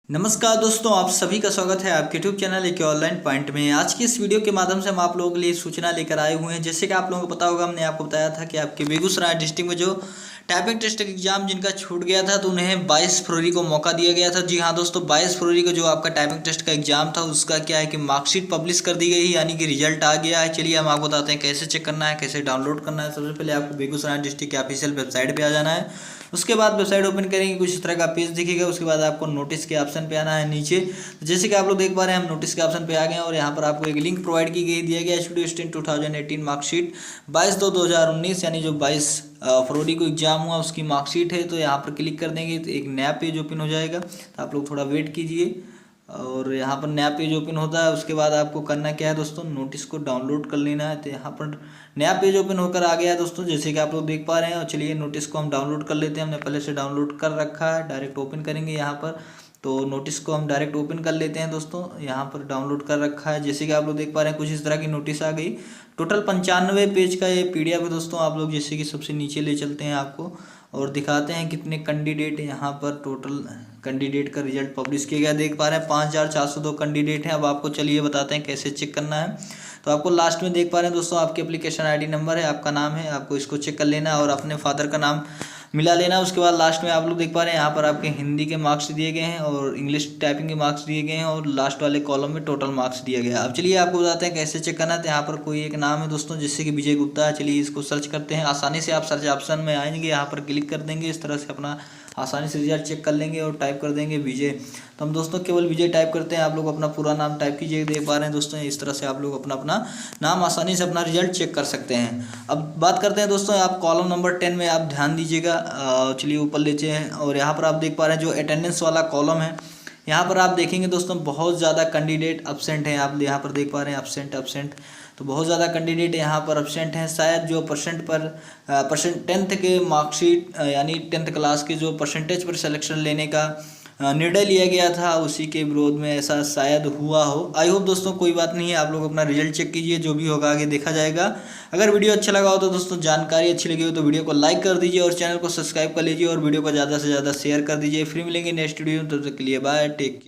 नमस्कार दोस्तों, आप सभी का स्वागत है आपके यूट्यूब चैनल एक ऑनलाइन पॉइंट में। आज की इस वीडियो के माध्यम से हम आप लोगों के लिए सूचना लेकर आए हुए हैं। जैसे कि आप लोगों को पता होगा, हमने आपको बताया था कि आपके बेगूसराय डिस्ट्रिक्ट में जो टाइपिंग टेस्ट एग्जाम जिनका छूट गया था तो उन्हें 22 फरवरी को मौका दिया गया था। जी हाँ दोस्तों, 22 फरवरी को जो आपका टाइपिंग टेस्ट का एग्जाम था उसका क्या है कि मार्कशीट पब्लिश कर दी गई, यानी कि रिजल्ट आ गया है। चलिए हम आपको बताते हैं कैसे चेक करना है, कैसे डाउनलोड करना है। सबसे पहले आपको बेगूसराय डिस्ट्रिक्ट के ऑफिशियल वेबसाइट पर आ जाना है। उसके बाद वेबसाइट ओपन करेंगे, कुछ इस तरह का पेज दिखेगा। उसके बाद आपको नोटिस के ऑप्शन पे आना है नीचे। जैसे कि आप लोग देख पा रहे हैं, हम नोटिस के ऑप्शन पे आ गए हैं और यहाँ पर आपको एक लिंक प्रोवाइड की गई, दिया गया स्टूडियो स्टेट 2018 मार्कशीट 22/2/2019, यानी जो 22 फरवरी को एग्जाम हुआ उसकी मार्कशीट है। तो यहाँ पर क्लिक कर देंगे तो एक नया पेज ओपन हो जाएगा। तो आप लोग थोड़ा वेट कीजिए और यहाँ पर नया पेज ओपन होता है। उसके बाद आपको करना क्या है दोस्तों, नोटिस को डाउनलोड कर लेना है। तो यहाँ पर नया पेज ओपन होकर आ गया है दोस्तों, जैसे कि आप लोग देख पा रहे हैं। और चलिए नोटिस को हम डाउनलोड कर लेते हैं। हमने पहले से डाउनलोड कर रखा है, डायरेक्ट ओपन करेंगे यहाँ पर। तो नोटिस को हम डायरेक्ट ओपन कर लेते हैं दोस्तों, यहाँ पर डाउनलोड कर रखा है। जैसे कि आप लोग देख पा रहे हैं, कुछ इस तरह की नोटिस आ गई। टोटल 95 पेज का ये PDF है दोस्तों। आप लोग जैसे कि सबसे नीचे ले चलते हैं आपको और दिखाते हैं कितने कैंडिडेट यहाँ पर टोटल कैंडिडेट का रिजल्ट पब्लिश किया गया। देख पा रहे हैं 5402 कैंडिडेट हैं। अब आपको चलिए बताते हैं कैसे चेक करना है। तो आपको लास्ट में देख पा रहे हैं दोस्तों, आपकी एप्लीकेशन ID नंबर है, आपका नाम है, आपको इसको चेक कर लेना है और अपने फादर का नाम मिला लेना। उसके बाद लास्ट में आप लोग देख पा रहे हैं, यहाँ पर आपके हिंदी के मार्क्स दिए गए हैं और इंग्लिश टाइपिंग के मार्क्स दिए गए हैं और लास्ट वाले कॉलम में टोटल मार्क्स दिया गया है। अब चलिए आपको बताते हैं कैसे चेक करना है। तो यहाँ पर कोई एक नाम है दोस्तों, जैसे कि विजय गुप्ता है। चलिए इसको सर्च करते हैं। आसानी से आप सर्च ऑप्शन में आएंगे, यहाँ पर क्लिक कर देंगे। इस तरह से अपना आसानी से रिजल्ट चेक कर लेंगे और टाइप कर देंगे विजय। तो हम दोस्तों केवल विजय टाइप करते हैं। आप लोग अपना पूरा नाम टाइप कीजिए। देख पा रहे हैं दोस्तों, इस तरह से आप लोग अपना अपना नाम आसानी से अपना रिजल्ट चेक कर सकते हैं। अब बात करते हैं दोस्तों, आप कॉलम नंबर 10 में आप ध्यान दीजिएगा। चलिए ऊपर लेते हैं और यहाँ पर आप देख पा रहे हैं जो अटेंडेंस वाला कॉलम है, यहाँ पर आप देखेंगे दोस्तों बहुत ज़्यादा कैंडिडेट एब्सेंट हैं। आप यहाँ पर देख पा रहे हैं एब्सेंट। तो बहुत ज़्यादा कैंडिडेट यहाँ पर एब्सेंट हैं। शायद जो परसेंट 10th के मार्कशीट यानी 10th क्लास के जो परसेंटेज पर सिलेक्शन लेने का निर्णय लिया गया था, उसी के विरोध में ऐसा शायद हुआ हो। आई होप दोस्तों कोई बात नहीं है। आप लोग अपना रिजल्ट चेक कीजिए, जो भी होगा आगे देखा जाएगा। अगर वीडियो अच्छा लगा हो तो दोस्तों, जानकारी अच्छी लगी हो तो वीडियो को लाइक कर दीजिए और चैनल को सब्सक्राइब कर लीजिए और वीडियो को ज़्यादा से ज़्यादा शेयर कर दीजिए। फिर मिलेंगे नेक्स्ट वीडियो में, तब तक के लिए बाय, टेक केयर।